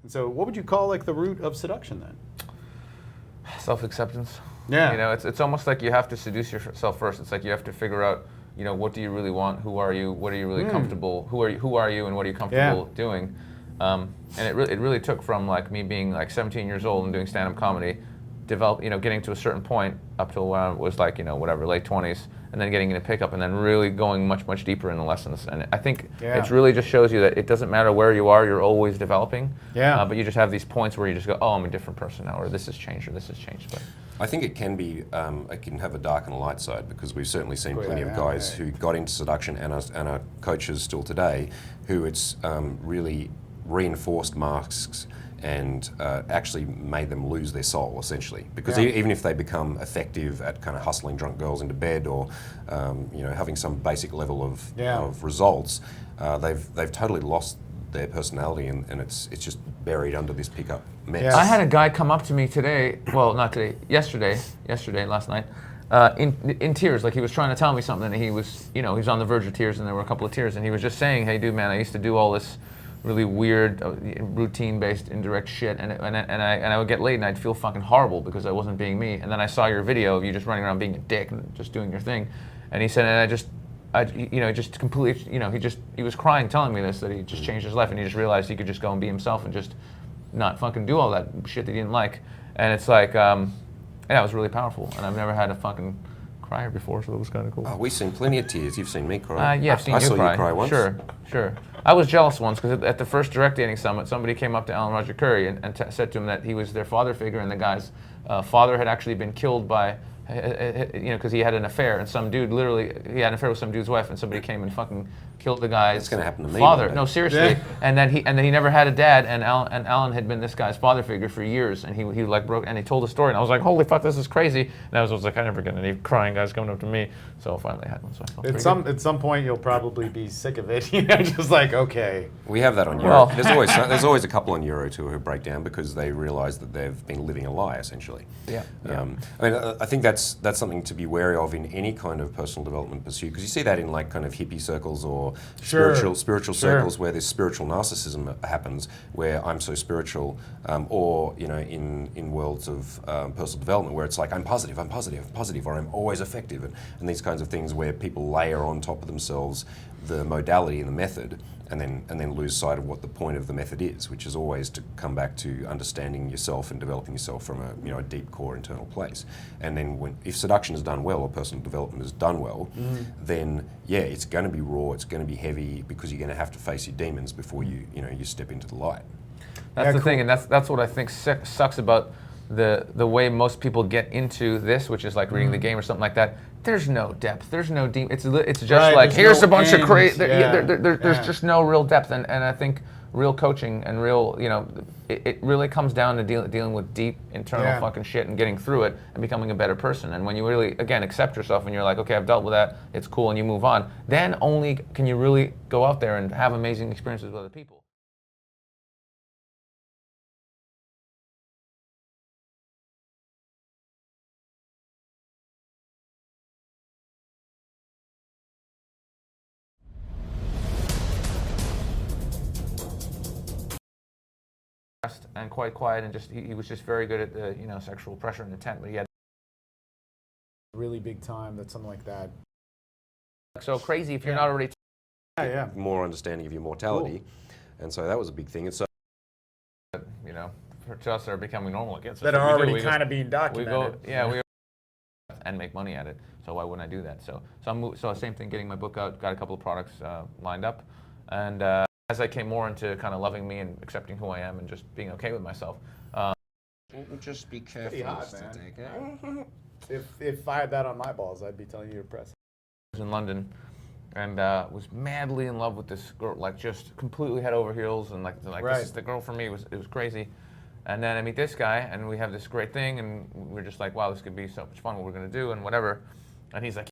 And so what would you call like the root of seduction then? Self-acceptance. Yeah. You know, it's almost like you have to seduce yourself first. It's like you have to figure out, you know, what do you really want? Who are you? What are you really comfortable? Who are you and what are you comfortable doing? And it really took from like me being like 17 years old and doing stand-up comedy, getting to a certain point up till when I was like, you know, whatever, late 20s, and then getting into pickup and then really going much deeper in the lessons. And I think it really just shows you that it doesn't matter where you are, you're always developing. Yeah. But you just have these points where you just go, oh, I'm a different person now, or this has changed, or this has changed. But I think it can be, it can have a dark and a light side, because we've certainly seen plenty of guys who got into seduction and are coaches still today, who it's really reinforced masks and actually made them lose their soul, essentially. Because even if they become effective at kind of hustling drunk girls into bed, or you know, having some basic level of results, they've totally lost their personality, and it's just buried under this pickup mess. Yes. I had a guy come up to me today, well, not today, yesterday, last night, in tears, like he was trying to tell me something, and he was, you know, he was on the verge of tears, and there were a couple of tears, and he was just saying, hey, dude, man, I used to do all this really weird, routine-based, indirect shit, and I would get laid, and I'd feel fucking horrible because I wasn't being me. And then I saw your video of you just running around being a dick and just doing your thing, and he said, and just completely, you know, he was crying, telling me this, that he just changed his life, and he just realized he could just go and be himself and just not fucking do all that shit that he didn't like. And it's like, yeah, it was really powerful, and I've never had a fucking crier before, so it was kind of cool. Oh, we've seen plenty of tears. You've seen me cry. Yeah, I've seen you saw cry. you cry once. Sure. I was jealous once because at the first direct dating summit, somebody came up to Alan Roger Curry and said to him that he was their father figure, and the guy's father had actually been killed by, you know, because he had an affair, and some dude he had an affair with some dude's wife, and somebody came and fucking killed the guy's It's gonna happen to me father. one day. No, seriously. And then he never had a dad, and Alan had been this guy's father figure for years, and he like broke, and he told the story, and I was like, holy fuck, this is crazy. And I was like, I never get any crying guys coming up to me, so I finally had one. So I felt At some point, you'll probably be sick of it. You know, just like, okay. We have that on Euro. There's always a couple on Euro too who break down because they realise that they've been living a lie, essentially. Yeah. I mean, I think that's something to be wary of in any kind of personal development pursuit, because you see that in like kind of hippie circles or spiritual circles where this spiritual narcissism happens, where I'm so spiritual, or you know, in worlds of personal development where it's like I'm positive, or I'm always effective, and these kinds of things where people layer on top of themselves the modality and the method, and then lose sight of what the point of the method is, which is always to come back to understanding yourself and developing yourself from a deep core internal place. And then if seduction is done well, or personal development is done well, then yeah, it's going to be raw, it's going to be heavy, because you're going to have to face your demons before you step into the light. That's the thing, and that's what I think sucks about the way most people get into this, which is like reading the game or something like that. There's no depth. There's no deep. It's just like, here's a bunch of crazy. There's just no real depth, and I think real coaching and real, you know, it really comes down to dealing with deep internal fucking shit and getting through it and becoming a better person. And when you really, again, accept yourself and you're like, okay, I've dealt with that, it's cool, and you move on, then only can you really go out there and have amazing experiences with other people. And quite quiet, and just he was just very good at the, you know, sexual pressure and intent, but he had Really big time that something like that. so crazy if you're not already More understanding of your mortality, and so that was a big thing. And so, you know, to us are becoming normal again. So That are already kind of being documented. we and make money at it. So why wouldn't I do that? So same thing, getting my book out, got a couple of products lined up, and as I came more into kind of loving me and accepting who I am and just being okay with myself. Just be careful. Pretty hot, man. If I had that on my balls, I'd be telling you to press. I was in London and was madly in love with this girl, like just completely head over heels, and like this is the girl for me. It was crazy. And then I meet this guy, and we have this great thing, and we're just like, wow, this could be so much fun, what we're gonna do, and whatever. And he's like,